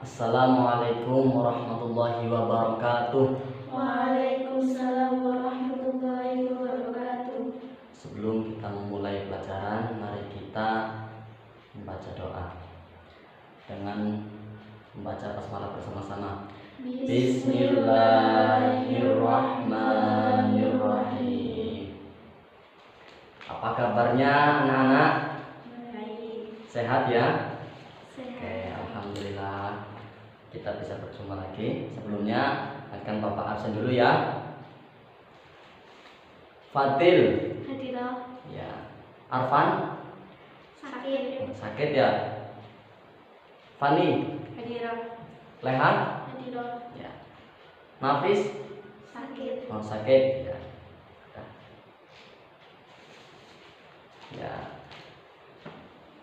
Assalamualaikum warahmatullahi wabarakatuh. Waalaikumsalam warahmatullahi wabarakatuh. Sebelum kita memulai pelajaran, mari kita membaca doa dengan membaca basmalah bersama-sama. Bismillahirrahmanirrahim. Apa kabarnya anak-anak? Baik. Sehat ya? Sehat. Oke, alhamdulillah. Kita bisa berjumpa lagi. Sebelumnya akan Bapak absen dulu ya. Fadil. Hadirah. Ya. Arfan. Sakit ya. Fani. Hadirah. Lehan. Hadirah. Ya. Nafis. Sakit. Oh, sakit ya. Ya.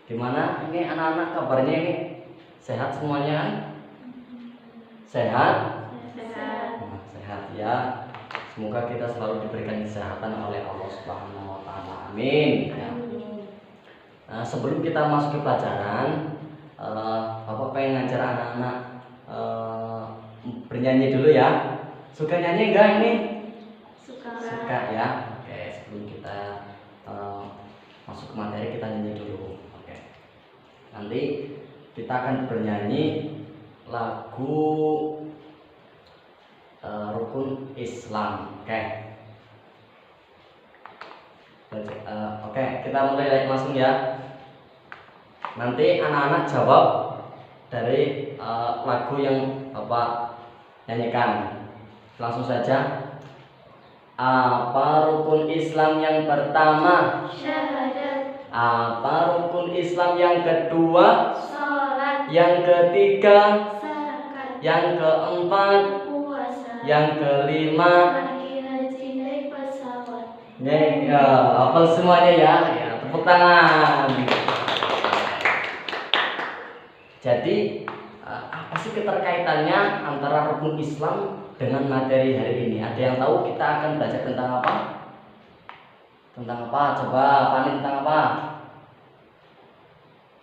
Gimana ini anak-anak kabarnya ini? Sehat semuanya kan? Sehat? Sehat. Nah, sehat ya. Semoga kita selalu diberikan kesehatan oleh Allah Subhanahu wa taala. Amin. Ya. Nah, sebelum kita masuk ke pelajaran, Bapak pengen ngajar anak-anak bernyanyi dulu ya. Suka nyanyi enggak ini? Suka ya. Oke, sebelum kita masuk ke materi kita nyanyi dulu. Oke. Nanti kita akan bernyanyi lagu Rukun Islam. Oke. Oke, kita mulai langsung ya. Nanti anak-anak jawab dari lagu yang Bapak nyanyikan. Langsung saja. Apa rukun Islam yang pertama? Syahadat. Apa rukun Islam yang kedua? Salat. Yang ketiga? Zakat. Yang keempat? Puasa. Yang kelima? Pergi haji naik pesawat. Ya, hafal semuanya ya. Ya, tepuk tangan. Jadi apa sih keterkaitannya antara rukun Islam dengan materi hari ini? Ada yang tahu kita akan belajar tentang apa? Tentang apa? Coba Fani, tentang apa?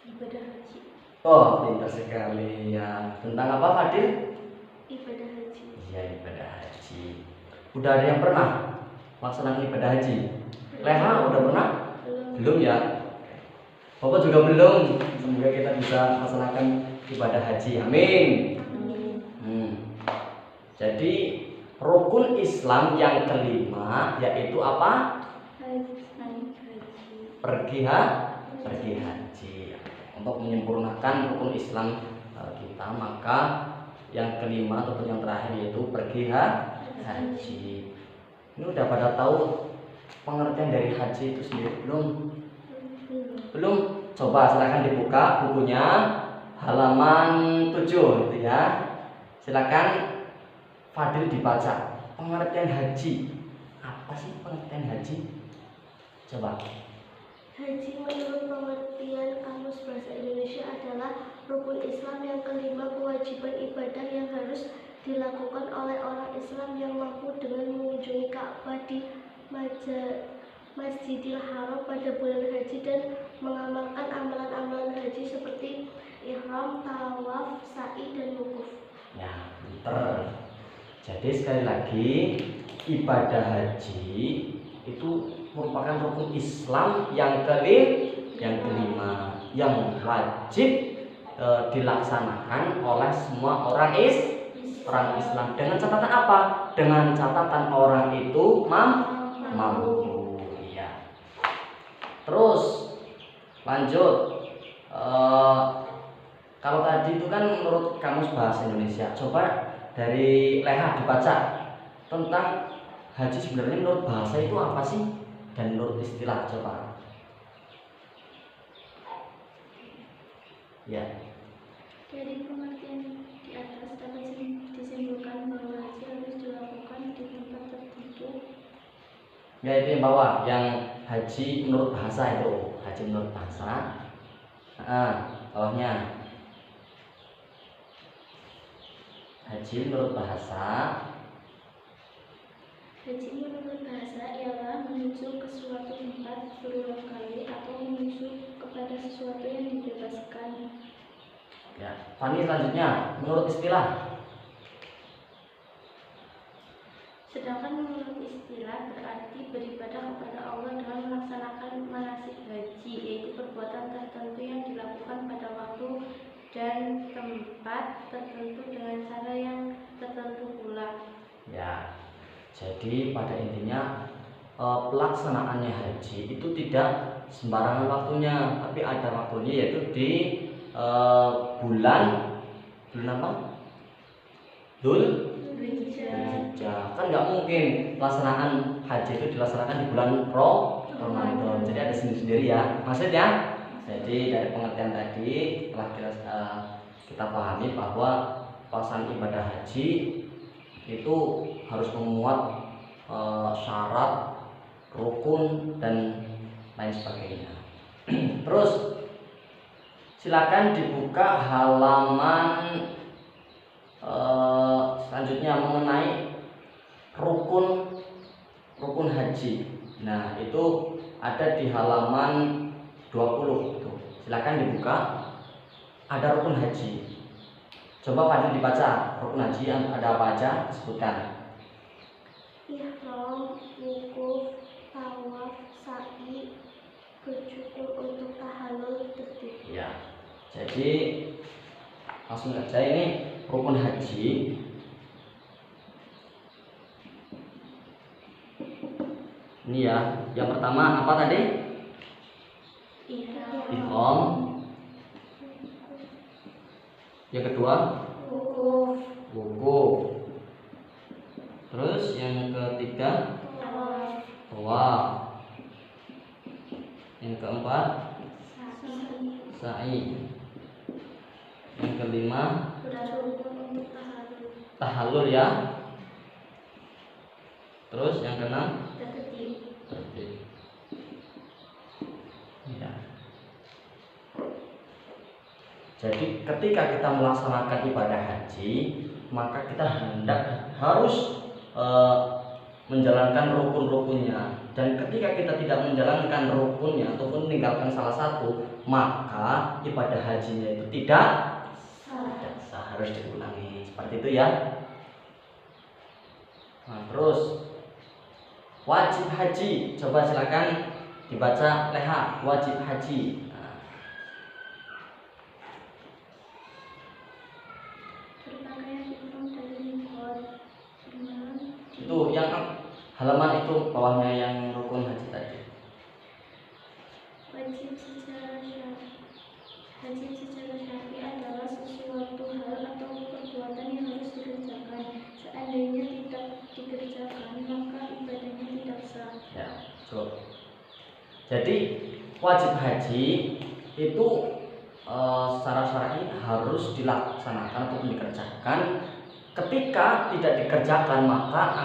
Ibadah haji. Oh, pintar sekali ya. Tentang apa Fadil? Ibadah haji. Iya, ibadah haji. Udah ada yang pernah melaksanakan ibadah haji? Leha udah pernah? Belum ya? Bapak juga belum. Semoga kita bisa melaksanakan ibadah haji. Amin. Jadi rukun Islam yang kelima yaitu apa? Pergi haji. Untuk menyempurnakan rukun Islam kita, maka yang kelima ataupun yang terakhir yaitu pergi haji. Ini udah pada tahu pengertian dari haji itu sendiri belum? Belum? Coba silakan dibuka bukunya halaman 7 gitu ya. Silakan Fadil dibaca pengertian haji. Apa sih pengertian haji? Coba. Haji menurut pengertian Kamus Bahasa Indonesia adalah rukun Islam yang kelima, kewajiban ibadah yang harus dilakukan oleh orang Islam yang mampu dengan mengunjungi Ka'bah di Masjidil Haram pada bulan haji dan mengamalkan amalan-amalan haji seperti ihram, tawaf, sa'i, dan wukuf. Ya, pinter. Jadi sekali lagi ibadah haji itu merupakan rukun Islam yang kelima yang wajib dilaksanakan oleh semua orang Islam. Dengan catatan apa? Dengan catatan orang itu mampu. Ya. Terus lanjut. Kalau tadi itu kan menurut Kamus Bahasa Indonesia. Coba dari Leha dibaca tentang haji sebenarnya menurut bahasa itu apa sih dan menurut istilah, coba. Ya. Dari pengertian di atas dapat disimpulkan bahwa haji harus dilakukan di tempat tertentu. Ya, itu yang bawah, yang haji menurut bahasa itu, haji menurut bahasa. Bawahnya. Haji menurut bahasa. Haji menurut bahasa ialah menuju ke suatu tempat berulang kali atau menuju kepada sesuatu yang dibebaskan. Ya, Fani selanjutnya menurut istilah. Sedangkan menurut istilah berarti beribadah kepada Allah dengan melaksanakan manasik haji, yaitu perbuatan tertentu yang dilakukan pada waktu dan tempat tertentu dengan cara yang tertentu pula. Ya, jadi pada intinya pelaksanaannya haji itu tidak sembarangan waktunya, tapi ada waktunya, yaitu di bulan apa? Dzulhijjah. Kan nggak mungkin pelaksanaan haji itu dilaksanakan di bulan Ramadan. Jadi ada sendiri-sendiri ya. Maksudnya, jadi dari pengertian tadi telah kita pahami bahwa pelaksanaan ibadah haji itu harus memuat syarat, rukun dan lain sebagainya. Terus silakan dibuka halaman selanjutnya mengenai rukun haji. Nah, itu ada di halaman 20 tuh. Silakan dibuka. Ada rukun haji. Coba Fadil dibaca rukun haji yang ada apa aja, sebutkan. Ihram, wukuf, tawaf, sa'i, bersyukur untuk tahallul, tertib. Ya. Jadi langsung saja, ini rukun haji. Ini ya, yang pertama apa tadi? Ihram. Yang kedua? Wukuf. Terus yang ketiga? Tawaf. Yang keempat? Sa'i. Yang kelima? Tahallul ya. Terus yang keenam? Tertib. Ya. Jadi ketika kita melaksanakan ibadah haji, maka kita harus menjalankan rukun-rukunnya. Dan ketika kita tidak menjalankan rukunnya ataupun meninggalkan salah satu, maka ibadah hajinya itu tidak sah, harus diulangi. Seperti itu ya. Nah, terus wajib haji, coba silakan dibaca leha wajib haji. Itu yang halaman itu bawahnya yang rukun haji tadi. Wajib secara syar'i adalah sesuatu hal atau perbuatan yang harus dikerjakan. Seandainya tidak dikerjakan, maka ibadahnya tidak sah. Ya, so. Jadi wajib haji itu secara syar'i harus dilaksanakan atau dikerjakan. Ketika tidak dikerjakan, maka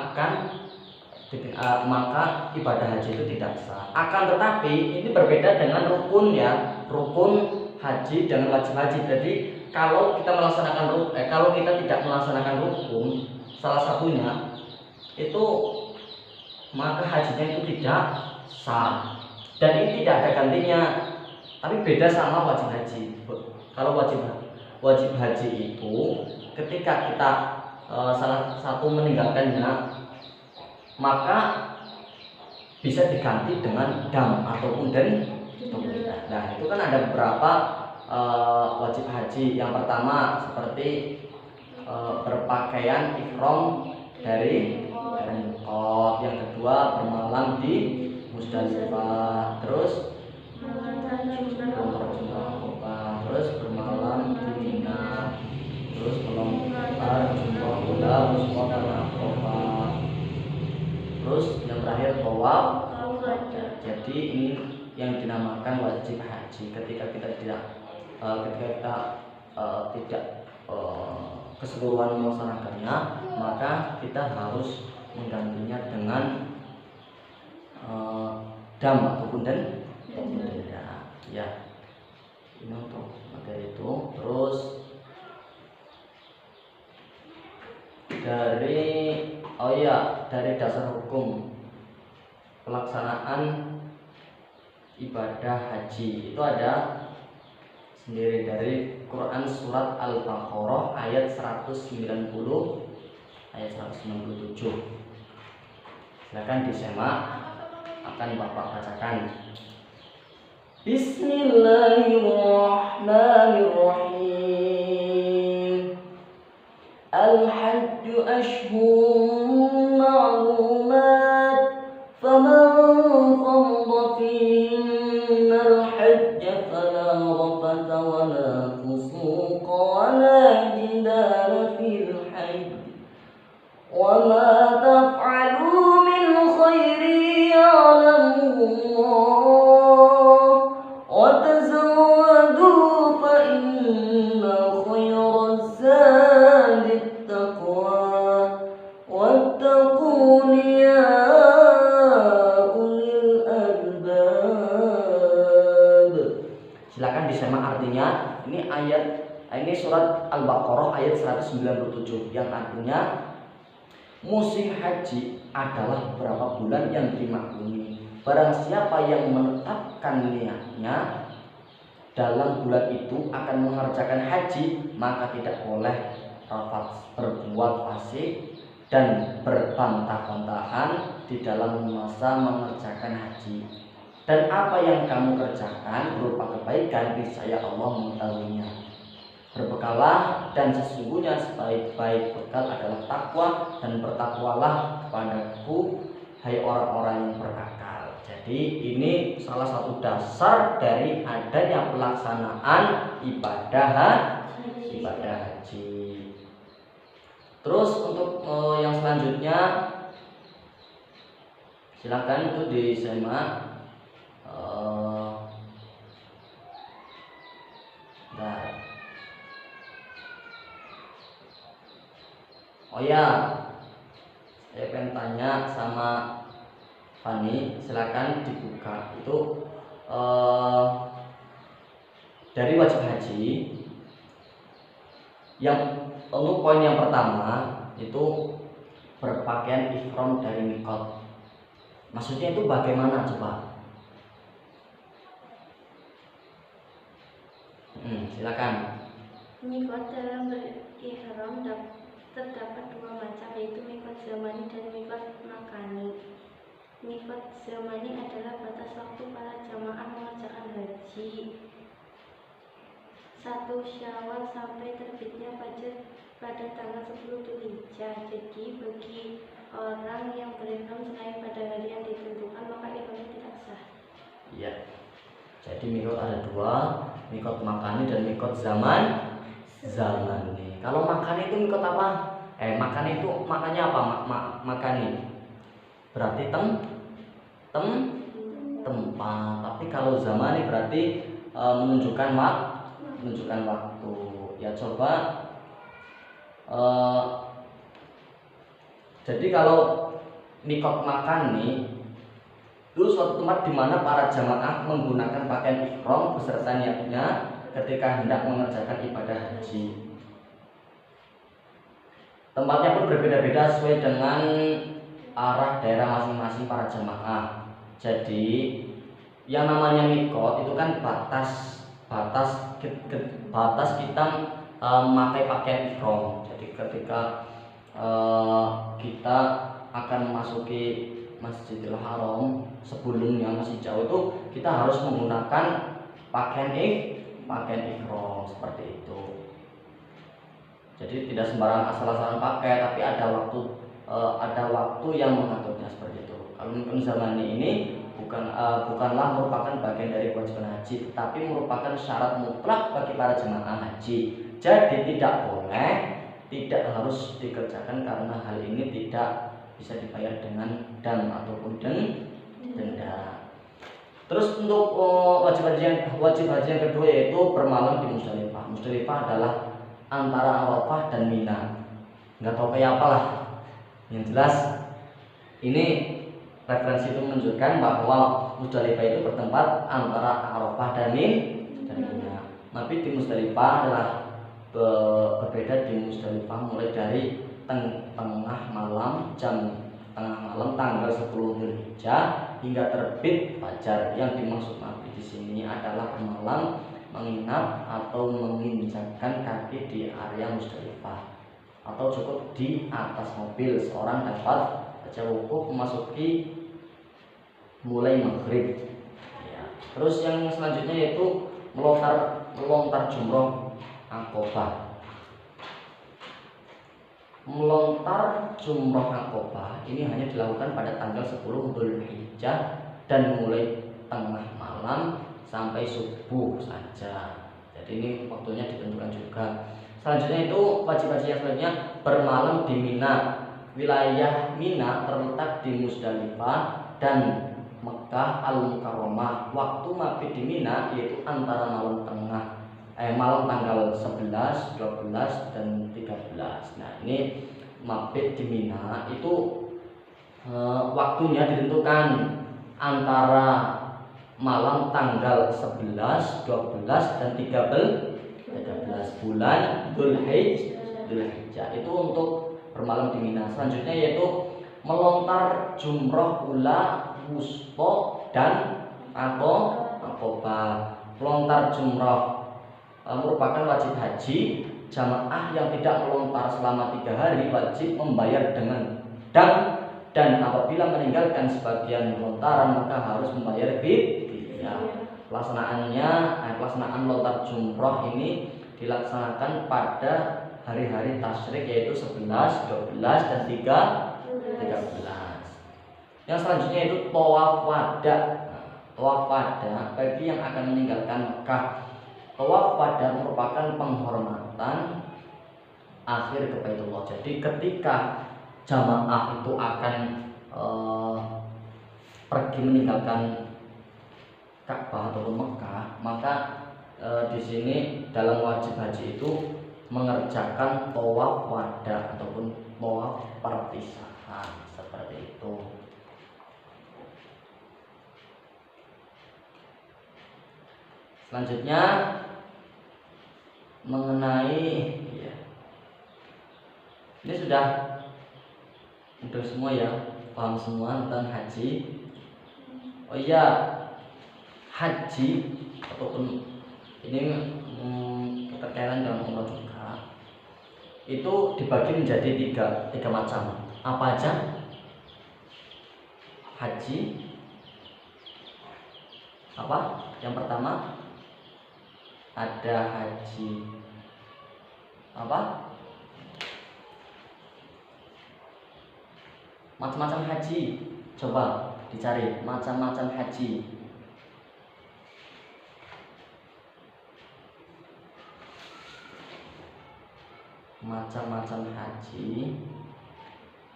ibadah haji itu tidak sah. Akan tetapi ini berbeda dengan rukun ya, rukun haji dengan wajib haji. Jadi kalau kita kalau kita tidak melaksanakan rukun salah satunya itu, maka hajinya itu tidak sah dan ini tidak ada gantinya. Tapi beda sama wajib haji. Kalau wajib haji itu ketika kita salah satu meninggalkannya, maka bisa diganti dengan dam ataupun den. Nah, itu kan ada beberapa wajib haji. Yang pertama seperti berpakaian ihram dari miqat. Yang kedua bermalam di Musdalifah. Terus terus bermalam di Mina. Terus melontar jumpa bola musbah karena Arafah. Terus yang terakhir tawaf. Jadi ini yang dinamakan wajib haji. Ketika kita tidak keseluruhan melaksanakannya, maka kita harus menggantinya dengan dam ataupun denda. Ya, ini untuk materi itu. Terus dari dasar hukum pelaksanaan ibadah haji itu ada sendiri dari Quran surat Al-Baqarah ayat 190 ayat 197. Silakan disimak, akan Bapak bacakan. Bismillahirrahmanirrahim. Al-hajju ashhurun ma'lumat, faman farada fihinna al-hajja fala rafatha wala fusuqa wala jidala fil hajj, wa ma taf'alu min khairin ya'lamuhu Allah, wa tazawwadu fa inna khairaz zadi taqwa wattaquni ya ulil albab. Silakan disimak artinya. Ini surat Al-Baqarah ayat 197 yang artinya musim haji adalah beberapa bulan yang dimaklumi. Barang siapa yang menetapkan niatnya dalam bulan itu akan mengerjakan haji, maka tidak boleh berbuat fasik dan berbantah-bantahan di dalam masa mengerjakan haji. Dan apa yang kamu kerjakan berupa kebaikan, niscaya Allah mengetahuinya. Berbekallah, dan sesungguhnya sebaik-baik bekal adalah takwa, dan bertakwalah kepadaku hai orang-orang yang berakal. Jadi ini salah satu dasar dari adanya pelaksanaan ibadah haji. Terus untuk yang selanjutnya silakan itu disimak. Oh ya, saya pengen tanya sama Fani, silakan dibuka itu dari wajib haji. Yang untuk poin yang pertama itu berpakaian ihram dari mikot. Maksudnya itu bagaimana coba? Silakan. Mikot dalam berihram terdapat dua macam, yaitu mikot zamani dan mikot makani. Mikot zamani adalah batas waktu para jamaah mengerjakan haji 1 Syawal sampai terbitnya fajar pada tanggal 10 Dzulhijjah. Jadi bagi orang yang berihram selain pada hari yang ditentukan, maka ihramnya tidak sah. Iya. Jadi mikot ada dua, mikot makani dan mikot zamani. Kalau makani itu mikot apa? Makani itu maknanya apa? Makani berarti tempat. Tapi kalau zamani berarti menunjukkan waktu. Ya coba. Jadi kalau mikot makani itu suatu tempat di mana para jamaah menggunakan pakaian ihram beserta niatnya ketika hendak mengerjakan ibadah haji. Tempatnya pun berbeda-beda sesuai dengan arah daerah masing-masing para jamaah. Jadi yang namanya mikot itu kan batas kita memakai pakaian ihram. Jadi ketika kita akan memasuki Masjidil Haram, sebelumnya masih jauh itu kita harus menggunakan pakaian ihram seperti itu. Jadi tidak sembarang asal-asalan pakai, tapi ada waktu yang mengaturnya seperti itu. Kalau mungkin zaman ini bukanlah merupakan bagian dari kewajiban haji, tetapi merupakan syarat mutlak bagi para jemaah haji. Jadi tidak harus dikerjakan karena hal ini tidak bisa dibayar dengan dam ataupun denda. Terus untuk wajib haji yang kedua yaitu bermalam di Musdalifah. Musdalifah adalah antara Arafah dan Mina. Nggak tahu kayak apalah. Yang jelas ini referensi itu menunjukkan bahwa Musdalifah itu bertempat antara Arafah dan Mina. Tapi di Musdalifah adalah berbeda. Di Musdalifah mulai dari tengah malam tanggal 10 Dzulhijjah hingga terbit fajar. Yang dimaksud Nabi di sini adalah bermalam menginap atau menginjakkan kaki di area Musdalifah, atau cukup di atas mobil seorang dapat baca wukuf memasuki mulai maghrib. Ya. Terus yang selanjutnya yaitu melontar jumroh Aqobah. Melontar jumroh Aqobah ini hanya dilakukan pada tanggal 10 Dzulhijjah dan mulai tengah malam sampai subuh saja. Jadi ini waktunya ditentukan juga. Selanjutnya itu wajib-wajib yang selanjutnya bermalam di Mina. Wilayah Mina terletak di Musdalifah dan Mekah Al-Mukarramah. Waktu mabit di Mina yaitu antara malam tanggal 11, 12 dan 13. Nah, ini mabit di Mina itu waktunya ditentukan antara malam tanggal 11, 12 dan 13 bulan Dzulhijjah. Itu untuk bermalam di Mina. Selanjutnya yaitu melontar jumroh ula, wuspo dan Aqobah. Melontar jumroh merupakan wajib haji. Jamaah yang tidak melontar selama 3 hari wajib membayar dengan dan apabila meninggalkan sebagian lontaran maka harus membayar fidyah. Pelaksanaan melontar jumroh ini dilaksanakan pada hari-hari tasyrik yaitu 11, 12 dan 13. Yang selanjutnya itu tawaf wada. Tawaf wada bagi yang akan meninggalkan Mekah. Tawaf wada merupakan penghormatan akhir ke Baitullah. Jadi ketika jamaah itu akan pergi meninggalkan Ka'bah ataupun Mekah, maka di sini dalam wajib haji itu mengerjakan tawaf wada ataupun tawaf perpisahan seperti itu. Selanjutnya mengenai ini sudah semua ya, paham semua tentang haji. Oh iya, haji ataupun ini keterkaitan dengan umrah juga itu dibagi menjadi tiga macam. Apa aja? Haji apa? Yang pertama ada haji apa? Macam-macam haji. Coba dicari macam-macam haji. Macam-macam haji.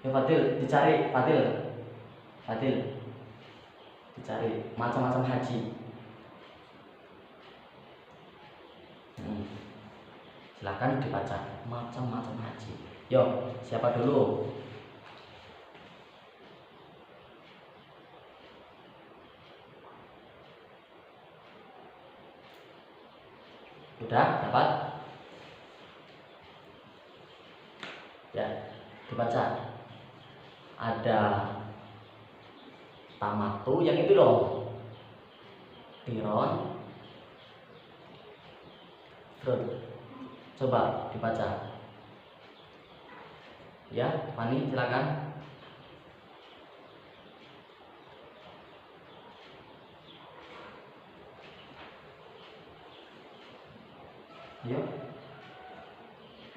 Ya Fadil, dicari Fadil. Dicari macam-macam haji. Silahkan dibaca macam-macam haji. Yo, siapa dulu? Sudah dapat? Ya, dibaca. Ada tamatu yang itu loh. Qiron. Coba dibaca. Ya, Fani silakan. Yuk.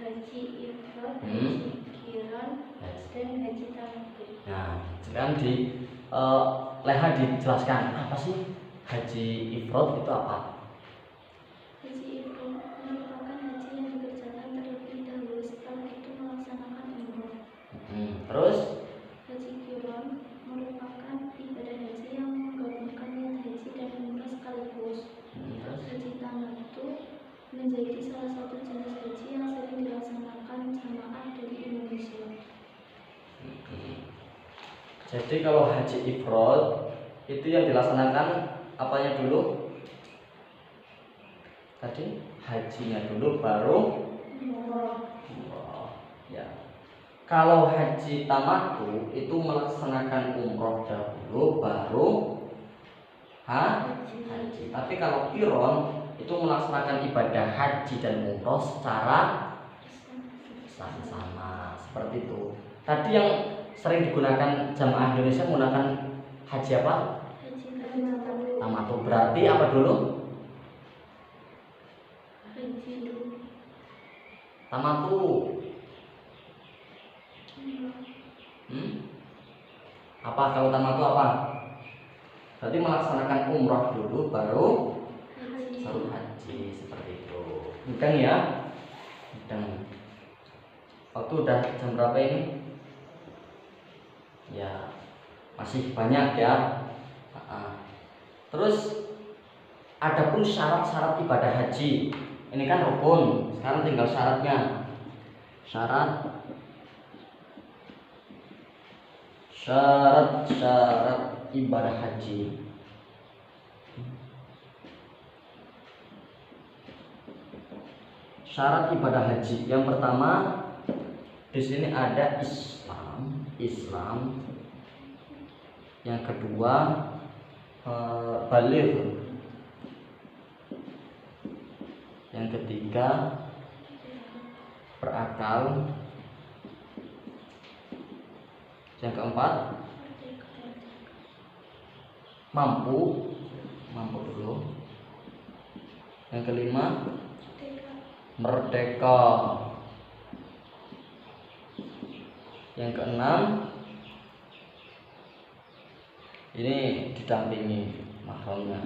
Haji ifrad, haji qiran, dan haji tamattu. Nah, sekarang Leha dijelaskan apa sih haji ifrad itu apa? Haji ifrad merupakan haji yang dikerjakan terlebih dahulu setelah itu melaksanakan umroh. Terus? Haji qiran merupakan ibadah haji yang menggabungkan niat haji dan umrah sekaligus. Haji tamattu menjadi salah satu jenis haji yang sering dilaksanakan jamaah dari Indonesia. Jadi kalau haji ifrad itu yang dilaksanakan apanya dulu? Tadi hajinya dulu baru umrah. Ya. Kalau haji tamattu itu melaksanakan umroh dahulu baru haji. Tapi kalau qiron itu melaksanakan ibadah haji dan umroh secara sama, seperti itu. Tadi yang sering digunakan jamaah Indonesia menggunakan haji apa? Tamattu. Berarti apa dulu? Tamattu. Apa kalau tamattu apa? Berarti melaksanakan umroh dulu baru haji, seperti itu. Bukan ya? Bukan. Waktu udah jam berapa ini? Ya, masih banyak ya. Terus adapun syarat-syarat ibadah haji. Ini kan rukun. Sekarang tinggal syaratnya. Syarat ibadah haji. Syarat ibadah haji. Yang pertama di sini ada Islam. Yang kedua baligh. Yang ketiga berakal. Yang keempat mampu dulu. Yang kelima merdeka. Yang keenam ini didampingi mahramnya.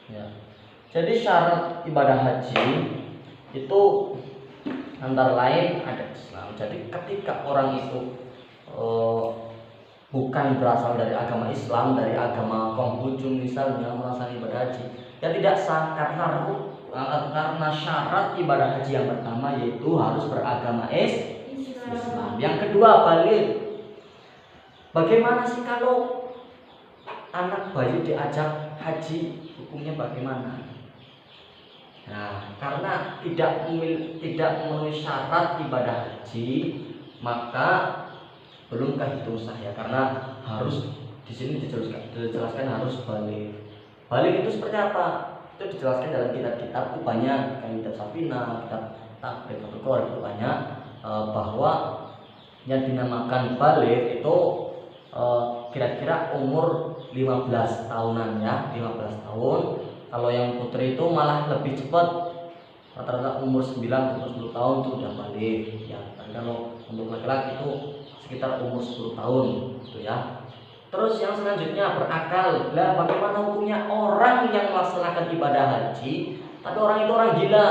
Ya. Jadi syarat ibadah haji itu antara lain ada Islam. Jadi ketika orang itu bukan berasal dari agama Islam, dari agama Konghucu misalnya, melaksanakan ibadah haji, ya tidak sah karena syarat ibadah haji yang pertama yaitu harus beragama Islam. Yang kedua baligh. Bagaimana sih kalau anak bayi diajak haji, hukumnya bagaimana? Nah, karena tidak memenuhi syarat ibadah haji, maka belum kehitung sah ya, karena harus di sini dijelaskan harus baligh. Baligh itu seperti apa? Itu dijelaskan dalam kitab-kitab itu banyak, kitab Safinah, kitab Takrib itu banyak, bahwa yang dinamakan baligh itu kira-kira umur 15 tahunan ya, 15 tahun. Kalau yang putri itu malah lebih cepat, rata-rata umur 9 atau 10 tahun itu udah baligh ya. Dan kalau untuk laki-laki itu sekitar umur 10 tahun gitu ya. Terus yang selanjutnya berakal. Lah bagaimana hukumnya orang yang melaksanakan ibadah haji tapi orang itu orang gila?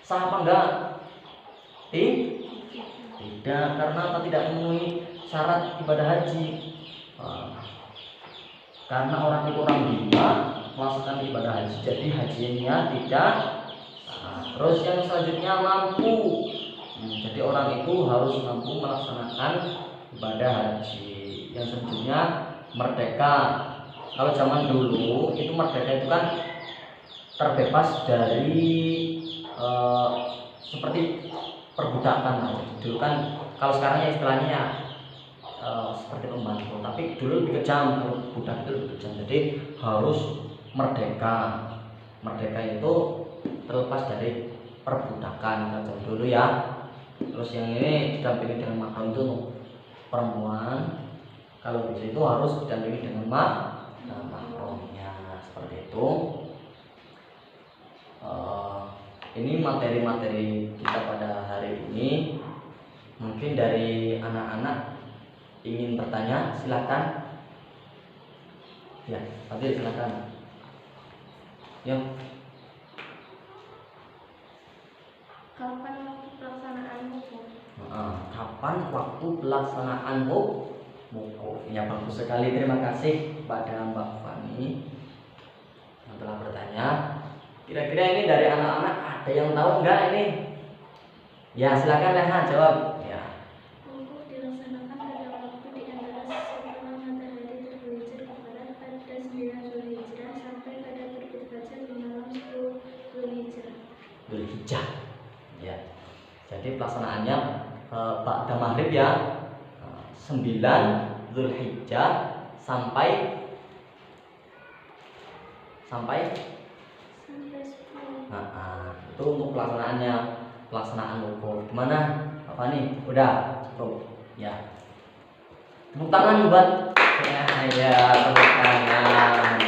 Sah apa enggak? Tidak, karena tidak memenuhi syarat ibadah haji. Karena orang itu orang gila melaksanakan ibadah haji, jadi hajinya tidak sah. Terus yang selanjutnya mampu. Jadi orang itu harus mampu melaksanakan ibadah haji. Yang selanjutnya merdeka. Kalau zaman dulu itu merdeka itu kan terbebas dari seperti perbudakan. Dulu kan, kalau sekarang ya istilahnya seperti pembantu, tapi dulu lebih kejam. Kalau budak itu lebih kejam, jadi harus merdeka. Merdeka itu terlepas dari perbudakan zaman dulu ya. Terus yang ini didampingi dengan mahram itu perempuan. Kalau bisa itu harus didampingi dengan mahramnya, seperti itu. Ini materi-materi kita pada hari ini. Mungkin dari anak-anak ingin bertanya, silakan. Ya, Fadil silakan. Yuk. Kapan waktu pelaksanaan wukuf? Kapan waktu pelaksanaan wukuf? Ya, bagus sekali. Terima kasih kepada Mbak Fani yang telah bertanya. Kira-kira ini dari anak-anak ada yang tahu enggak ini? Ya, silakan Leha jawab. Ya. Wukuf dilaksanakan pada waktu di antara setelah matahari tergelincir ke barat pada 9 Zulhijjah sampai pada terbit fajar di malam 10 Zulhijjah. Ya. Jadi pelaksanaannya ba'da maghrib ya. 9 Zulhijjah sampai sampai 10. itu untuk pelaksanaan wukuf. Gimana apa nih? Udah cukup ya. Tepuk tangan buat ya, tepuk tangan.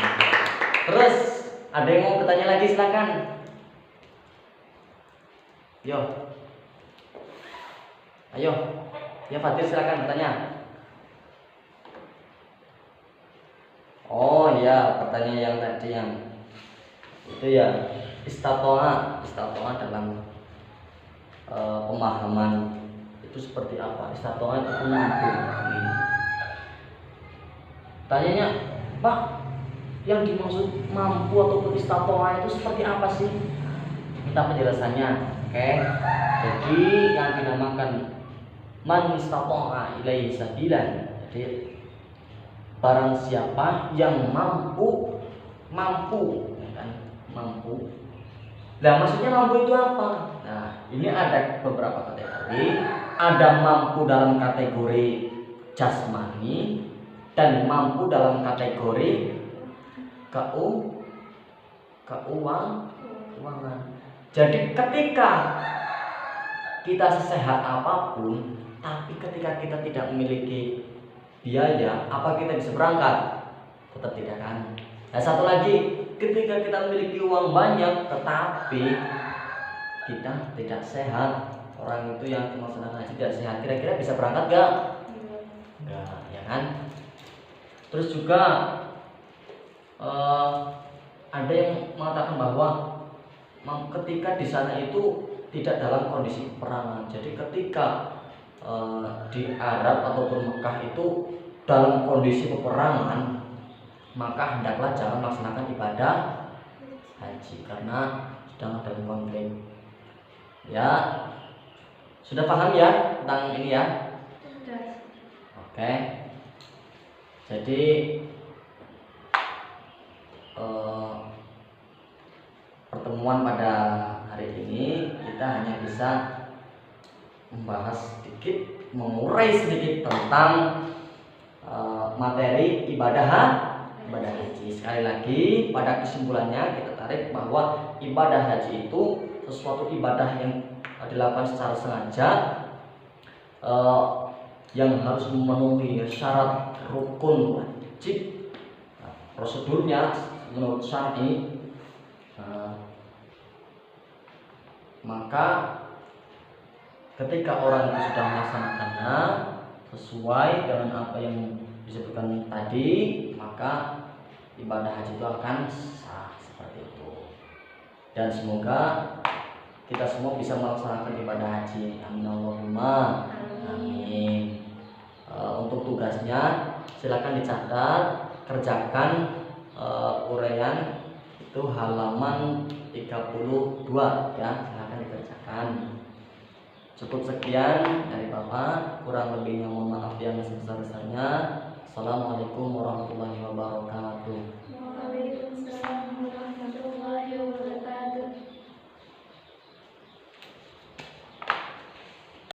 Terus ada yang mau bertanya lagi, silakan. Yo. Ayo. Ya Fatir, silakan bertanya. Oh ya, pertanyaan yang tadi yang itu ya, istatoa dalam pemahaman itu seperti apa? Istatoa itu mampu. Tanyanya, Pak, yang dimaksud mampu ataupun istatoa itu seperti apa sih? Minta penjelasannya. Oke. Jadi yang dinamakan man istatoa ilaihi sabilan. Jadi barang siapa yang mampu, ya kan? Mampu. Nah, maksudnya mampu itu apa? Nah, ini ada beberapa kategori. Ada mampu dalam kategori jasmani dan mampu dalam kategori keuangan. Jadi ketika kita sesehat apapun, tapi ketika kita tidak memiliki biaya, apa kita bisa berangkat? Tetap tidak kan. Nah, satu lagi, ketika kita memiliki uang banyak tetapi kita tidak sehat, orang itu yang melaksanakan haji tidak sehat, kira-kira bisa berangkat gak? Enggak, ya kan? Terus juga ada yang mengatakan bahwa ketika di sana itu tidak dalam kondisi peperangan. Jadi ketika di Arab ataupun Mekah itu dalam kondisi peperangan, maka hendaklah jangan melaksanakan ibadah haji karena sedang ada konflik. Ya, sudah paham ya tentang ini ya? Oke. Jadi pertemuan pada hari ini kita hanya bisa membahas sedikit, mengurai sedikit tentang materi ibadah haji. Sekali lagi pada kesimpulannya kita tarik bahwa ibadah haji itu sesuatu ibadah yang dilakukan secara sengaja, yang harus memenuhi syarat rukun wajib. Prosedurnya menurut syar'i, maka ketika orang itu sudah melaksanakannya sesuai dengan apa yang disebutkan tadi, maka ibadah haji itu akan sah seperti itu. Dan semoga kita semua bisa melaksanakan ibadah haji. Amin Allahumma amin. Untuk tugasnya silakan dicatat, kerjakan uraian itu halaman 32 ya, silakan dikerjakan. Cukup sekian dari Bapak, kurang lebihnya mohon maaf yang sebesar-besarnya. Assalamualaikum warahmatullahi wabarakatuh.